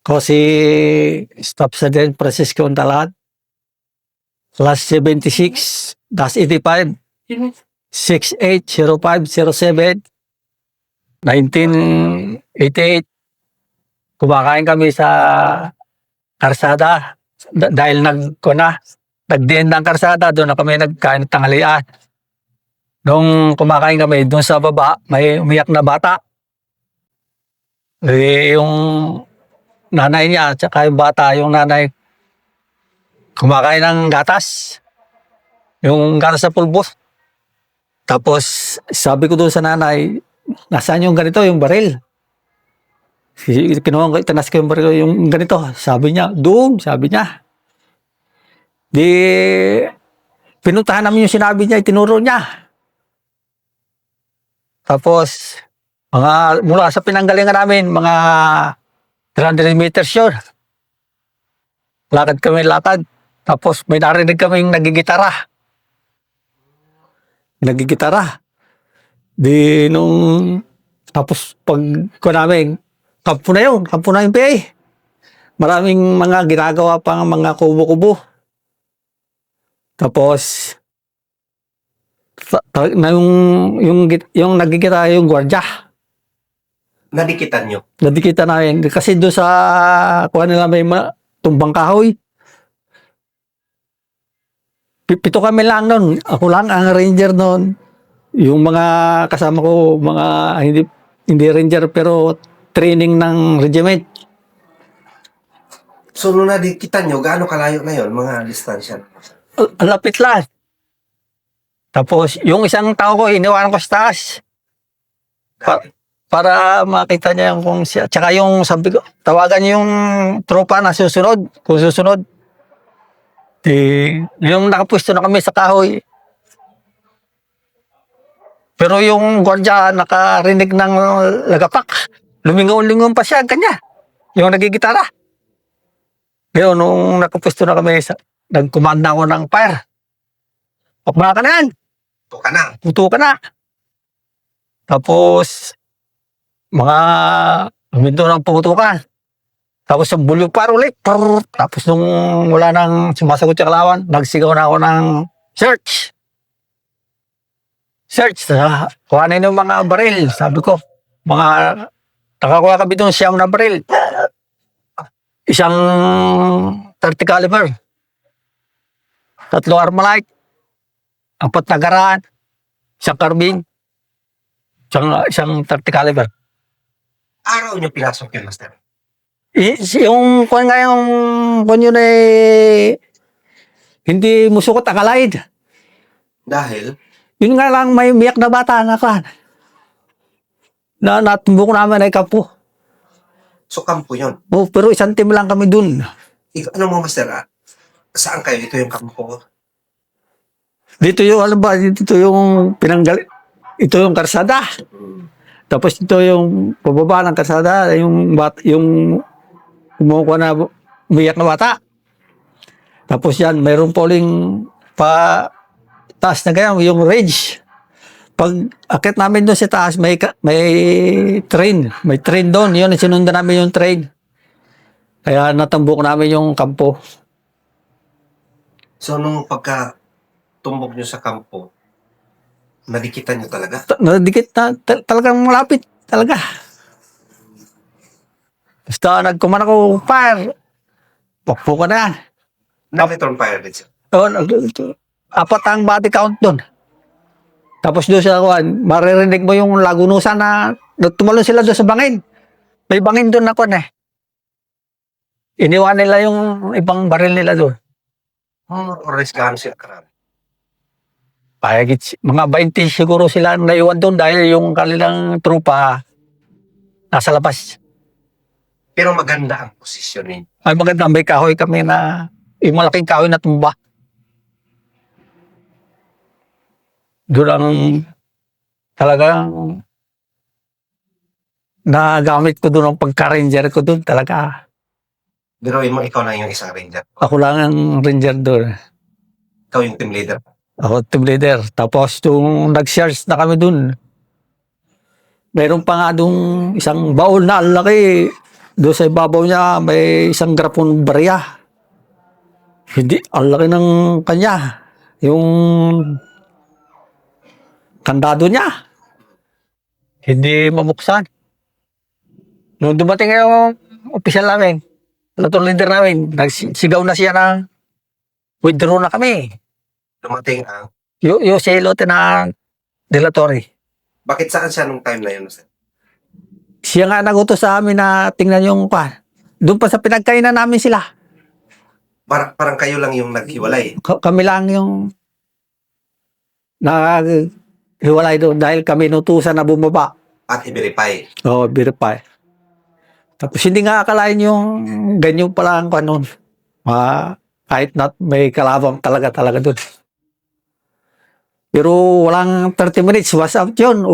Ako si Staff Sergeant Francisco Ontalat, class 76-85, 680507, 1988. Kumakain kami sa karsada dahil nagdiin ng karsada, doon na kami nagkain ng tanghalian. Nung kumakain kami, doon sa baba, may umiyak na bata. Yung nanay niya at saka yung bata, yung nanay, kumakain ng gatas. Yung gatas sa pulbos. Tapos, sabi ko doon sa nanay, nasaan yung ganito, yung baril? Kinuha ko, itanas ko yung baril, yung ganito. Sabi niya, doon, sabi niya. Di, pinuntahan namin yung sinabi niya, itinuro niya. Tapos, mula sa pinanggalingan namin, mga 300 meters yun. Lakad kami, lakad. Tapos may narinig kaming nagigitara. Di tapos pag namin, kampo na yung PA. Maraming mga ginagawa pang mga kubo-kubo. Tapos, yung nagigitara yung gwardiya. Nadikitan nyo? Nadikitan namin. Kasi doon sa kuha nila may tumbang kahoy. Pito kami lang noon. Ako lang ang ranger noon. Yung mga kasama ko, mga hindi ranger pero training ng regiment. So, nung nadikitan nyo, gaano kalayo na yun, mga distansya? Ang lapit lang. Tapos, yung isang tao ko, iniwanan ko sa taas. Para makita niya kung siya. Tsaka yung sabi ko, tawagan yung tropa na susunod. Kung susunod. Yung nakapwesto na kami sa kahoy. Pero yung gwardiya nakarinig ng lagapak. Lumingon-lingon pa siya, kanya. Yung nagigitara. Ngayon, nung nakapwesto na kami, nagkumanda ako ng fire. Pakma ka na yan. Puto ka na. Tapos, mga huminto ng putukan. Tapos sa bulyo par ulit. Tapos nung wala nang sumasagot yung kalawan, nagsigaw na ako ng search. Kuhanin yung mga baril. Sabi ko, nakakuha kami doon 9 na baril. Isang 30 caliber. 3 Armalite. 4 na garaan. Isang carbine. Isang 30 caliber. Araw nyo pinasok yun, Master? Yung kung yun hindi musukot akalaid. Dahil? Yun nga lang may umiyak na bata na natumbok namin ay kampo. So, kampo yun? Oh, pero isang team lang kami dun. Ano mo, Master? Saan kayo? Ito yung kampo? Dito yung, dito yung ito yung karsada. Tapos ito yung pababa ng karsada, yung kumukuha na umiyak na bata. Tapos yan, mayroong polling pa taas na ganyan, yung ridge. Pag akit namin doon sa taas, may train. May train doon. Yun, sinundan namin yung train. Kaya natambok namin yung kampo. So, nung pagka-tumbok nyo sa kampo, nadikitan nyo talaga? Nadikit na, talagang malapit. Talaga. Basta nagkuman ako, fire. Pakpo ka na. Nag-return fire din siya? Oo, 4 ang body count doon. Tapos doon sa maririnig mo yung lagunusan na tumalon sila doon sa bangin. May bangin doon na Iniwan nila yung ibang baril nila doon. Oras gaano sila karami? Mga 20 siguro sila naiwan doon dahil yung kanilang trupa nasa labas. Pero maganda ang posisyon ninyo. Ay maganda, may kahoy kami na, yung malaking kahoy na tumba. Doon ang talagang nagamit ko doon ang pagka-ranger ko doon talaga. Pero ikaw na yung isang ranger. Ako lang ang ranger doon. Ikaw yung team leader. Ako team leader. Tapos nung nag-search na kami doon, mayroon pa nga doon isang baul na laki. Doon sa ibabaw niya, may isang grapong barya. Hindi, ang laki ng kanya. Yung kandado niya. Hindi mamuksan. Nung dumating yung opisyal namin, platoon leader namin, nagsigaw na siya ng withdraw na kami. Dumating ang... Yung si Lieutenant De La Torre. Bakit saan siya nung time na yun, sir? Siya nga nagutos sa amin na tingnan yung pa. Doon pa sa pinagkainan namin sila. Parang kayo lang yung naghiwalay. Kami lang yung naghiwalay doon dahil kami nutusan na bumaba. At i-verify. Oo, verify. Tapos hindi nga akalain yung ganyan pala ang kanon. Kahit not may kalabang talaga doon. Pero walang 30 minutes, was up yun.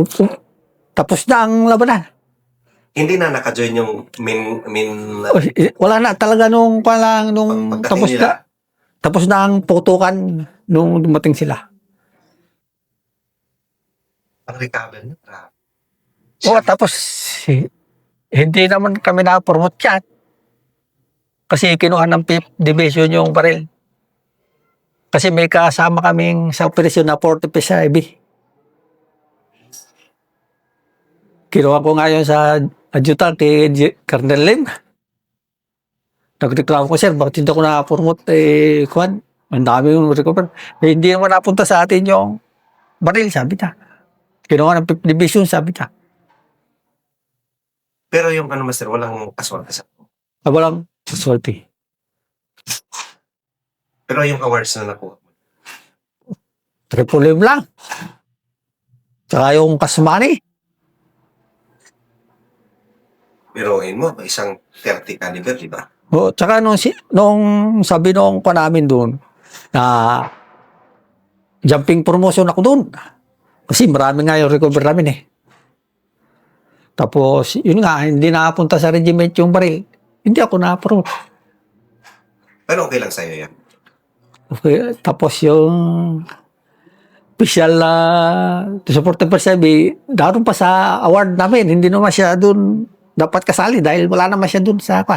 Tapos na ang labanan. Hindi na naka-join yung Wala na talaga nung palang nung pagdating nila. tapos na ang putukan nung dumating sila. Ang recover niya. O tapos hindi naman kami na-promote yan. Kasi kinuha ng 5th Division yung baril. Kasi may kasama kaming sa operasyon na 40 PSIB. Kinuha ko nga yun sa adjutant kay Colonel Lim. Nagreklamo ko, sir, bakit hindi ako na-promote? Kwan, ang dami yung recover. Hindi naman napunta sa atin yung baril, sabi niya. Kinuha ng 5th Division, sabi niya. Pero yung ano, master, walang aswerte sa... Walang swerte. Pero yung awards na nakuha mo. Triple M lang. Tsaka yung kasmani. Biruin mo, isang 30 caliber, di ba? O, tsaka nung sabi nung pa namin doon, na jumping promotion ako doon. Kasi marami nga yung recover namin eh. Tapos, yun nga, hindi nakapunta sa regiment yung baril. Hindi ako na-approve. Pero okay lang sa'yo yan. Okay, tapos yung official supporter sabi, daron pa sa award namin, hindi naman siya doon dapat kasali dahil wala naman siya doon sa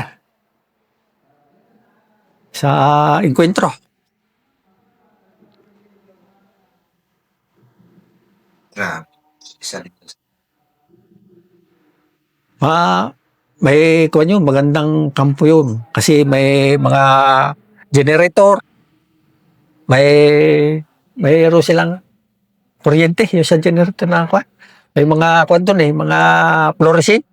encuentro. Grabe. Isa rin. May kuwan yun, magandang kampo yun. Kasi may mga generator, mayroon silang kuryente, yung sa generator na kuwan. May mga kuwan doon mga fluorescent.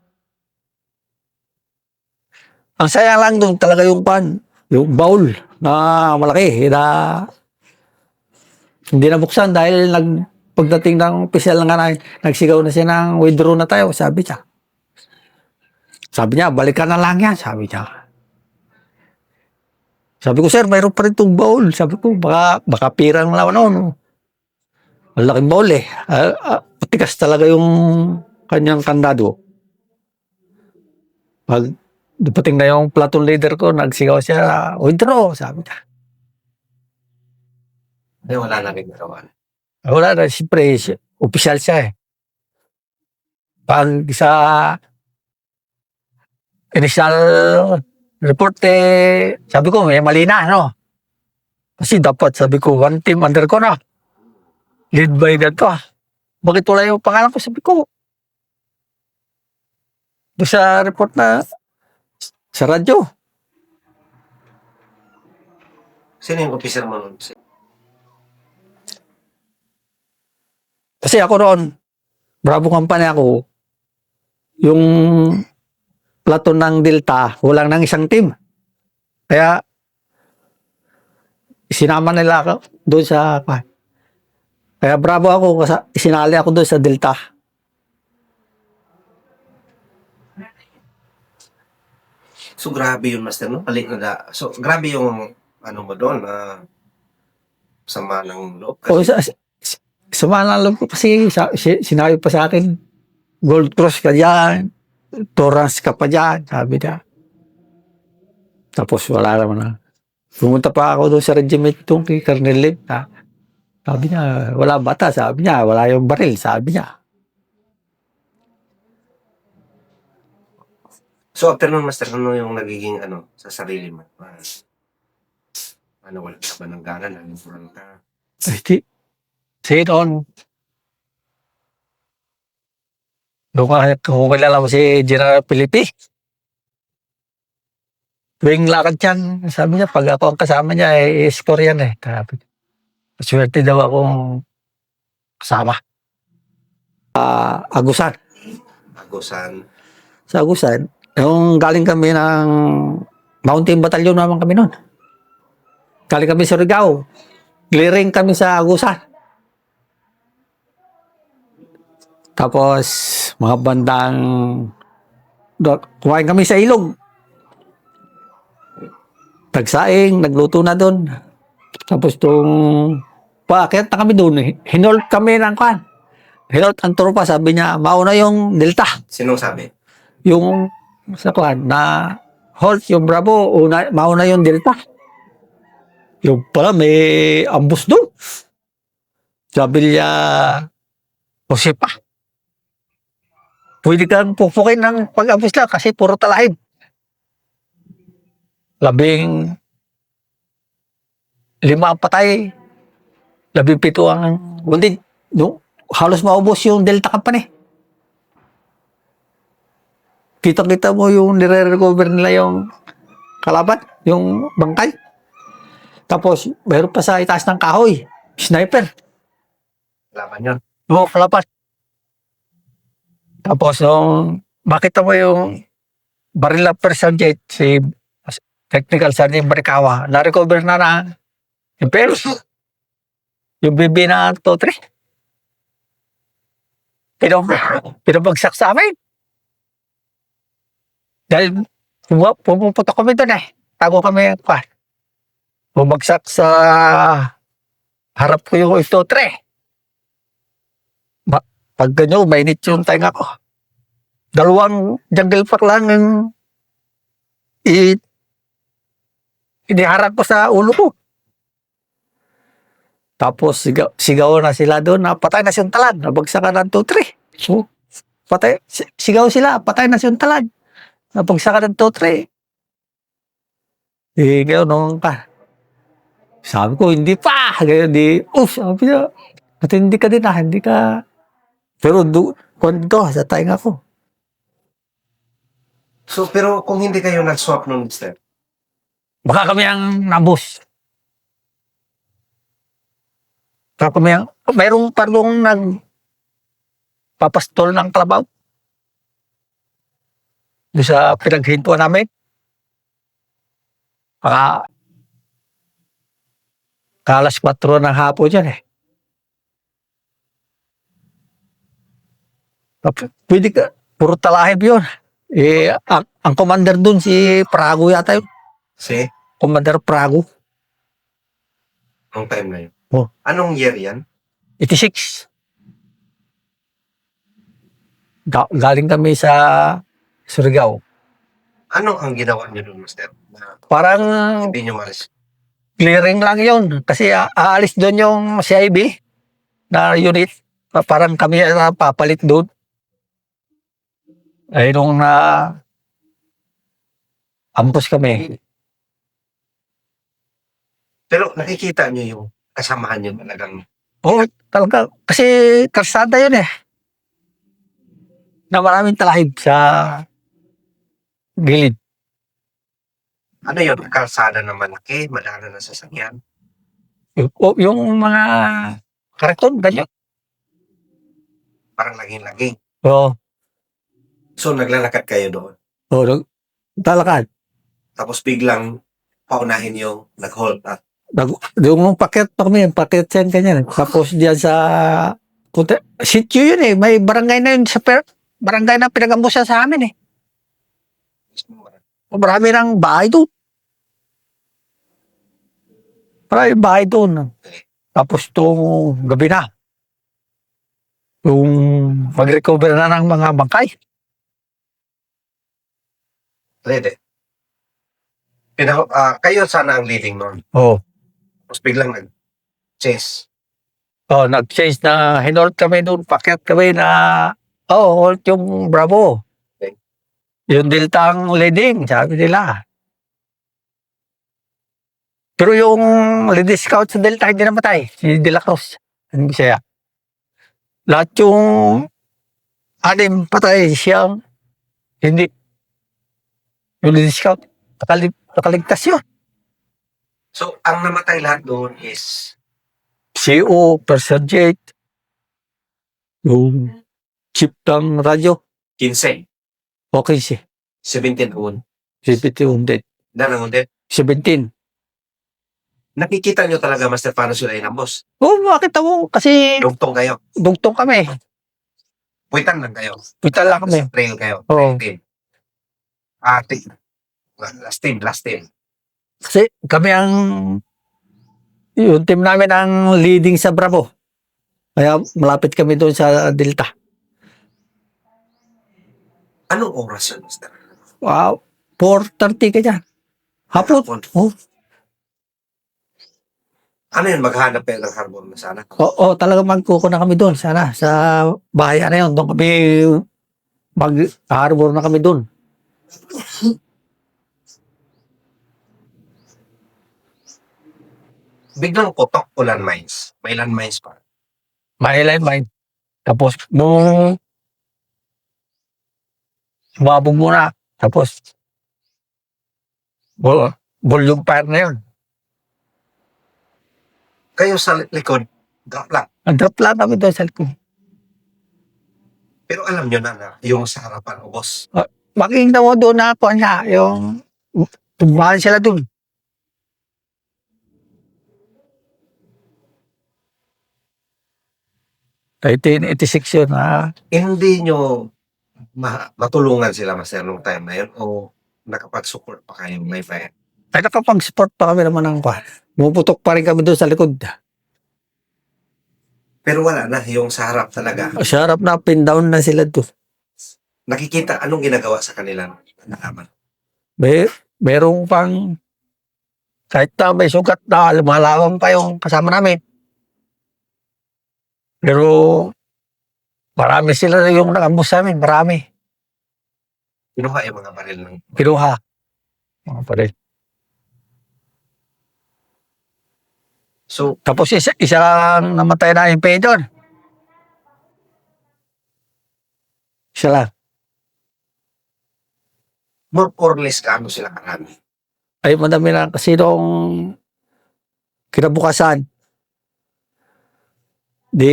Ang sayang lang doon talaga yung kuwan, yung bowl na malaki, na hindi nabuksan dahil pagdating ng opisyal nga na, nagsigaw na siya ng withdraw na tayo, sabi niya. Sabi niya, balikan na lang yan, sabi niya. Sabi ko, sir, mayroon pa rin itong bowl. Sabi ko, baka pirang lang ano. Ang laking bowl eh. Patikas talaga yung kanyang kandado. Pag dupating na yung platoon leader ko, nagsigaw siya, withdraw, sabi niya. Ay, wala na rin nagawa. Wala na, siyempre, opisyal siya eh. Pag sa initial report sabi ko, may mali na, no? Kasi dapat, sabi ko, one team under ko na. Lead by that to. Bakit wala yung pangalan ko? Sabi ko, doon sa report na sa radyo. Sino yung officer mo nun? Kasi ako noon, Bravo Company ako, yung platoon ng Delta, walang nang isang team. Kaya, sinama nila ako doon sa... Kaya bravo ako, isinali ako doon sa Delta. So, grabe yun, master, no? So, grabe yung, ano mo doon, sama ng loob. O, sama ng loob ko kasi sinabi pa sa akin, Gold Cross ka dyan, Torrance ka pa dyan, sabi niya. Tapos wala naman na. Pumunta pa ako doon sa regiment doon kay Colonel Lim. Sabi niya, wala bata, sabi niya, wala yung baril, sabi niya. So, after nun, Master, ano yung nagiging, sa sarili mo? Wala ka ba ng gana, nalusuran ka? Kasi, noon, kung kilala mo si General Felipe, tuwing lakad yan, sabi niya, pag ako ang kasama niya, score yan eh. Sabi, swerte daw akong kasama. Agusan. Agusan. Sa Agusan, yung galing kami ng Mountain Battalion naman kami noon. Galing kami sa Surigao. Clearing kami sa Agusan. Tapos, mga bandang kumain kami sa ilog. Tagsaing, nagluto na doon. Tapos paakyat na kami doon. Hinolt kami ng kwan. Hinolt ang tropa, sabi niya, mauna yung Delta. Sinong sabi? Yung sa kwan, na Holt, yung Bravo, mauna yung Delta. Yung pala, may ambus doon. Sabi niya, Jose pa. Pwede kang pupukin ng pag-ambus lang kasi puro talahib. 15 ang patay, 17 ang wounded. No? Halos maubos yung Delta Company. Kita-kita mo yung nire-recover nila yung kalaban, yung bangkay. Tapos, mayroon pa sa itaas ng kahoy, sniper. Laban yun. Oo, kalaban. Tapos, makita mo yung baril of Persian jet, si Technical Sergeant Barikawa, na-recover na yung Pelos. Yung BB na 2-3. Pinabagsak sa amin. Dahil pumupunta kami doon eh. Tago kami pa. Bumagsak sa harap ko yung F-3. Pag ganyan, mainit yung tainga ko. 2 jungle pack lang yung iniharap ko sa ulo ko. Tapos sigaw na sila doon, patay na siyang talad. Nabagsakan ng 2-3. So, sigaw sila, patay na siyang talad. Nabagsakan ng 2-3. Ngayon nung sabi ko, hindi pa. Ngayon sabi niya, at hindi ka din hindi ka. Pero kwento sa tainga ko. So, pero kung hindi kayo nag-swap nun, Mister, Baka kami ang nabus. Baka kami ang, mayroong parlong papastol ng kalabaw. Doon sa pinaghintuan namin. Baka alas 4 ng hapon yan eh. Pwede ka, puro talahib yun. Ang commander dun, si Prago yata yun. si, Commander Prago. nung time na yun. Oh. Anong year yan? 86. Galing kami sa Surigao. Ano ang ginawa niyo doon, Mister? Na Parang hindi niyo maris. clearing lang yun. Kasi aalis doon yung CIB na unit. Parang kami papalit doon. Ay nung ambos kami. Pero nakikita niyo yung kasamahan niyo talagang. Oo, talaga. Kasi karsada yun eh. Na maraming talahib sa gilid. Ano yun? Kalsada na malaki, madala na sasakyan. Yung mga karaton, ganyan. Parang laging-laging. Oo. So, naglalakad kayo doon. Oo, talakad. Tapos biglang paunahin yung nag-halt at Yung paket pa kami, paket yan ganyan. Tapos diyan sa sityo yun eh. May barangay na yun sa barangay na pinag-ambusan sa amin eh. Marami ng bahay doon. Marami bahay doon. Tapos itong gabi na. Yung mag-recover na ng mga bangkay. Ready. Kayo sana ang leading noon. Oo. Tapos biglang nag-chase. Oh, nag-change na hinolt kami doon. Paket kami na hold yung Bravo. Okay. Yung Delta ang leading, sabi nila. Pero yung lead scout sa Delta hindi namatay, si De La Cruz. Ang Bisaya. Lahat yung anim patay siyang hindi. Yung lead scout, nakaligtas yun. So, ang namatay lahat doon is CO, First Sergeant, yung chief ng radyo, 15, okay si 17 on. 17 wounded. Danang ulit. 17. Nakikita nyo talaga, Master, paano sila inambos. Oh, makita mo kasi Dugtong kayo. dugtong kami. Puwitan lang kayo. Putal lang kami. Sa trail kayo. Oo. Trail team. Last team. Kasi kami ang yung team namin ang leading sa Bravo. Kaya malapit kami doon sa Delta. Anong oras yun, Master? Wow, 4:30 ka dyan. Hapon. Hapon. Oh, Ano yun, maghanap kayo ng harbor na sana? oo, talaga magkuko na kami doon. Sana sa bahayan na yun. Doon kami mag-harbor na kami doon. Biglang putok o landmines. May landmines pa. Mahiline mine. Tapos, nung sumabog muna. Tapos, volume fire na yun. Kayo sa likod, drop lang. Ang drop lang kami doon sa likod. Pero alam nyo na yung sa harapan, ubos. Makikita mo doon na po niya, yung tumbahan sila doon. Nineteen 86 yun, ha? Hindi nyo matulungan sila, Master, nung time na yun? O nakapag-support pa kayong may fire? Ay, nakapag-support pa kami naman ng kwan. Pumuputok pa rin kami doon sa likod. Pero wala na, yung sa harap talaga. Sa harap na, pin down na sila doon. Nakikita anong ginagawa sa kanilang nalaman. Merong pang, kahit na may sugat na, lumalawang pa yung kasama namin. Pero, marami sila yung nakambus sa amin, marami. Kinuha yung mga baril ng... Kinuha. Mga pa rin. So, Tapos isang namatay na yung doon. Isa lang. more or less kaano sila karami? Ay, madami na kasi nung kinabukasan. Di,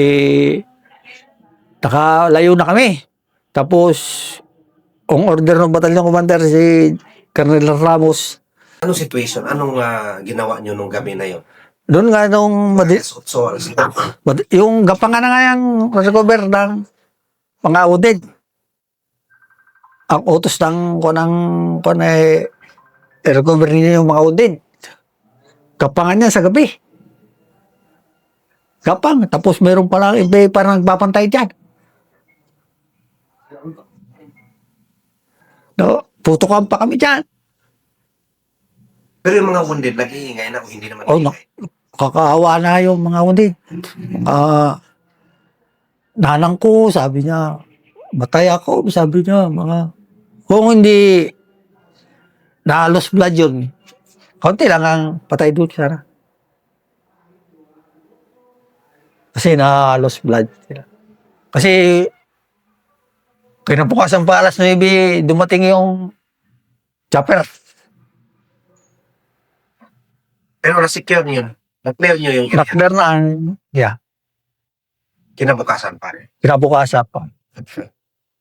nakalayo na kami. Tapos, ang order ng batalyon commander si Colonel Ramos. Anong situation? Anong ginawa nyo nung gabi na yun? Doon nga nung So, yung gapangan na nga yung recover ng mga audit. Ang utos ng recover niya yung mga audit. Gapangan niya sa gabi. Gapang. Tapos meron palang iba parang nagbabantay dyan. No, putukan pa kami dyan. pero yung mga wounded, nag-iingay na o hindi naman Oh, nag-iingay? Kakaawa na yung mga audit. Nanang ko, sabi niya, matay ako, sabi niya, kung hindi na-lost blood yun, kaunti lang ang patay doon sana. Kasi na-lost blood sila. Kasi, kinabukasan pa alas 9, dumating yung chopper. Pero na-secure nyo yun. Na-clear nyo yung Nakler na ang, kinabukasan pa rin. kinabukasan pa.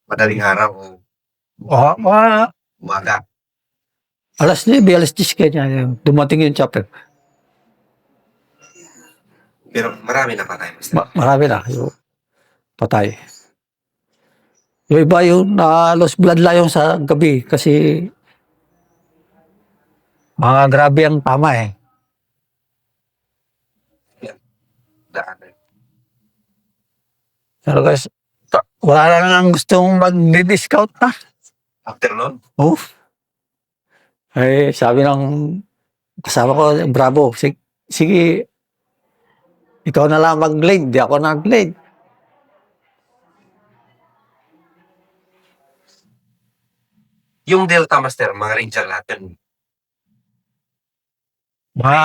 Madaling araw o umaga. Alas 9, alas 10 kanya, dumating yung chopper. Pero marami na patay, Master. Marami na yung patay. Yung iba yung na-lost blood lang yung sa gabi kasi mga grabe ang tama eh. Daan. Pero guys, wala na nga gustong mag-discount na. After nun, Oh. Eh, sabi ng kasama ko, Bravo, sige, ikaw na lang mag-lead, di ako nag-lead. Yung Delta Master, mga Ranger lahat yun. Mga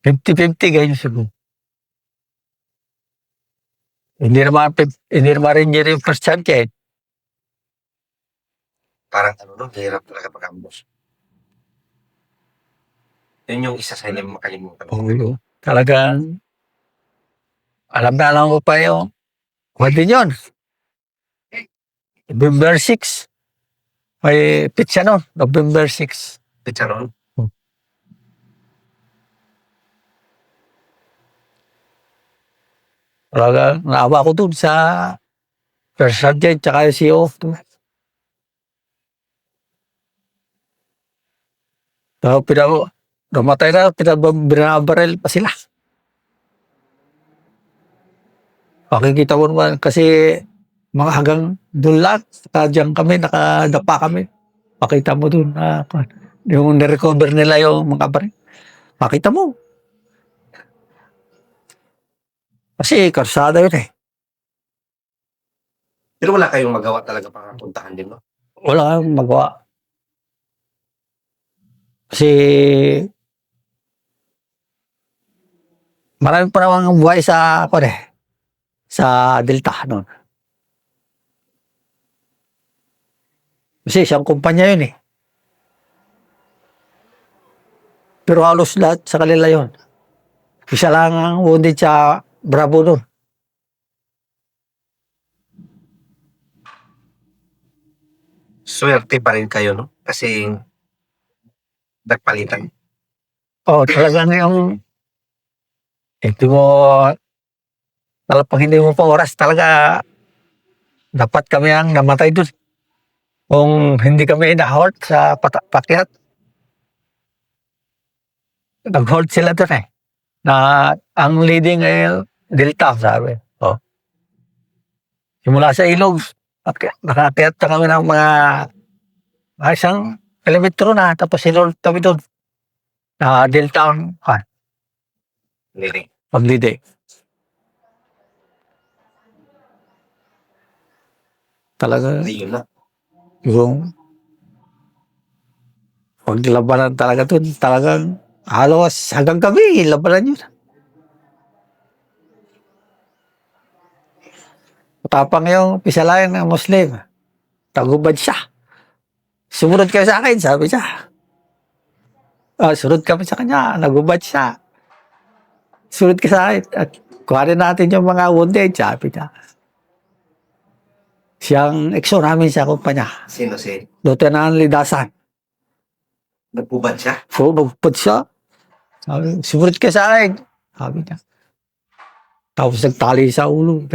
50-50 ganyan siguro. Hindi naman rin yun yung first champion. Parang ano, no? Hirap talaga pag-ambos. Yun yung isa sa hindi mo makalimutan. Oo. Talagang, alam na alam ko pa yung, kung din yun, November 6. May pitsa no, November 6. Picharon. Talagang, naawa ko dun sa first sergeant, tsaka yung CO. So, namatay na, binabaril pa sila. Makikita mo naman kasi mga hanggang doon lang, diyan kami, nakadapa kami. Makita mo doon na yung nirecover nila yung mga baril. Makita mo. Kasi karsada yun eh. Pero wala kayong magawa talaga para puntahan din, no? Wala kang magawa. Kasi marami pa namang buhay sa sa Delta noon. Kasi isang kumpanya yun eh. Pero halos lahat sa kanila yun. Isa lang ang wounded sa Bravo noon. Swerte pa rin kayo, no? Kasi nagpalitan. Oh, talagang yung hindi mo pag hindi mo pa oras talaga dapat kami ang namatay doon. Kung hindi kami na-halt sa pakyat, nag-halt sila doon eh. Na ang leading ay Delta, sabi. Oh. Simula sa ilog, nakakyat na kami ng mga isang kilometro na, tapos sinult kami doon. Na Delta ang Hindi. pag-leading. Talaga, Ayun na. yung paglabanan talaga doon, talagang halos hanggang gabi, labanan yun. Matapang yung pisalayan ng Muslim. Tagubad siya. Sumunod kayo sa akin, sabi siya. Sunod kami sa kanya, nagubad siya. Sunod ka sa akin, at kuhanin natin yung mga wounded, sabi niya. Siyang ekso namin sa kumpanya. Sino si? Lieutenant Lidasan. Nagpubad siya? So, nagpad siya. Sabi, sumunod ka sa akin. Sabi niya. Tapos nagtali sa ulo.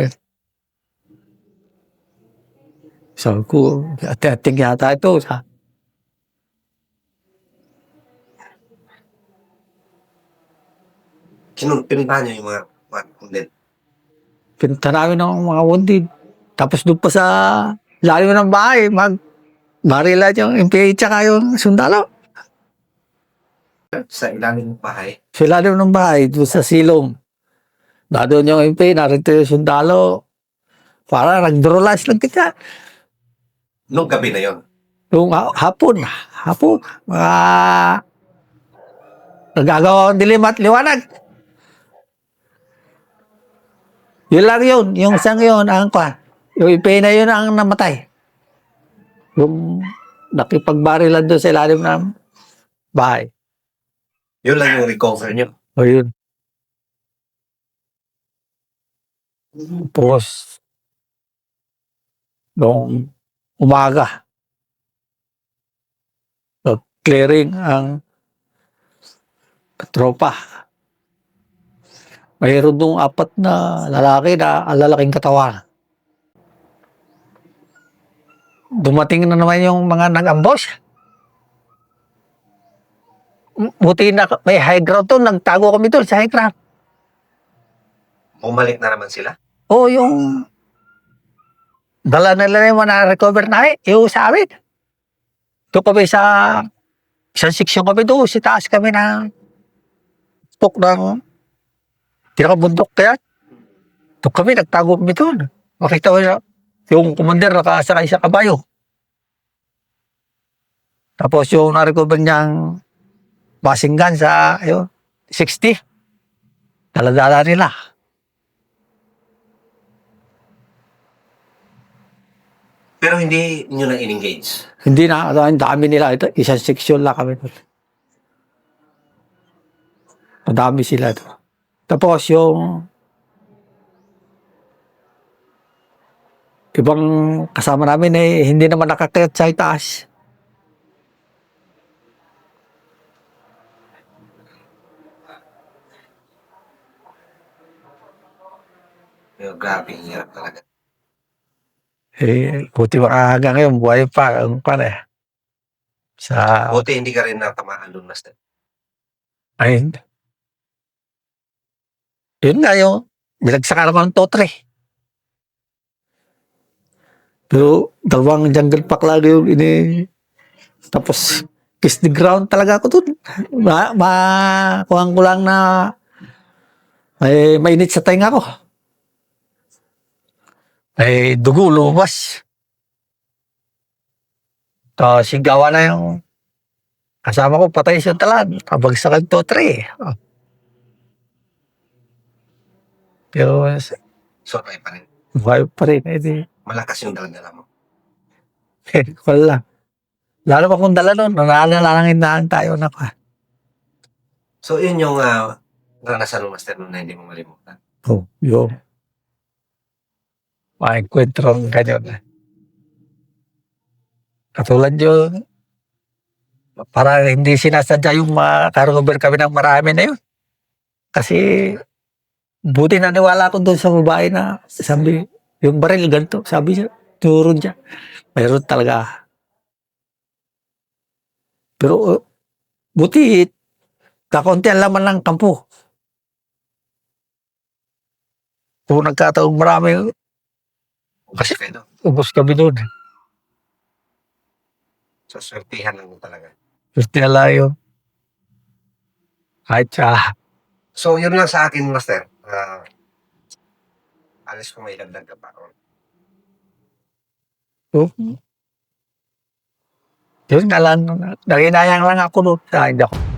Sabi ko, ating yata ito. Pinuntahan niyo yung mga wounded. Pinunta namin ng mga wounded. Tapos doon pa sa lalim ng bahay, barila yung MPA tsaka yung sundalo. Sa ilalim ng bahay. Sa lalim ng bahay, doon sa silong. Doon yung MPA, narito yung sundalo. Para nagdrolas lang kita. Noong gabi na yon. Yung hapon. Mga nagagawa ng dilim at liwanag. Yun lang yun. Yung isang yun, yung MPA na yun ang namatay. Yung nakipagbarilan doon sa ilalim ng bahay. Yun lang yung recover niyo. O yun. Tapos, noong umaga, clearing ang tropa. Mayroon doon 4 na lalaki na ang lalaking katawan. Dumating na naman yung mga nag-ambush. Buti na may high ground doon, nagtago kami doon sa high ground. Bumalik na naman sila. O yung dala nila yung na-recover na yung sa amin. Doon kami sa isang section kami doon, sa taas kami na pok ng tinakabundok kaya. Doon kami, nagtago kami doon. Makita mo yung commander nakasakay sa kabayo. Tapos yung na-recover niyang machine gun sa, ayun, 60. Daladala nila. Pero hindi nyo na in-engage. Hindi na, ang dami nila. Ito, isang section lang kami. Madami sila. Tapos yung ibang kasama namin hindi naman nakakayat sa itaas. Pero grabe, hirap talaga. Buti hanggang ngayon, buhay pa. Ang pan Sa, Buti hindi ka rin natamaan doon, Master. ayun. Yun nga yung, binagsakan naman ng totre. Pero, dalawang jungle pack lagi yung tapos, kiss the ground talaga ako dun. Kuhaan ko lang na mainit sa tainga ko. Dugo lumabas. Tapos, sigawa na yung kasama ko, patay siya talan. Pabagsakan to, tre. Oh. Pero, Survive pa rin. buhay pa rin. Malakas yung dala mo. Wala. Lalo pa kung dala nun, nanaalalangin tayo na pa. So, yun yung naranasan mo, Master, na hindi mo malimutan. Oh, yung maenkwentro ng ganyan. Katulad yun, para hindi sinasadya yung makarover kami ng marami na yun. Kasi, buti naniwala ko doon sa babae na sabi, yung baril ganito, sabi niya, turo niya. Mayroon talaga. Pero, buti, kakaunti ang laman ng kampo. Kung nagkataong marami, Kasi kayo. ubos kami doon. So, swertihan lang mo talaga. Gusto nila yun. Kahit sa, So, yun lang sa akin, Master. Alis ko may dagdag ka pa. yun nga lang, nanginayang lang ako doon. Hindi ako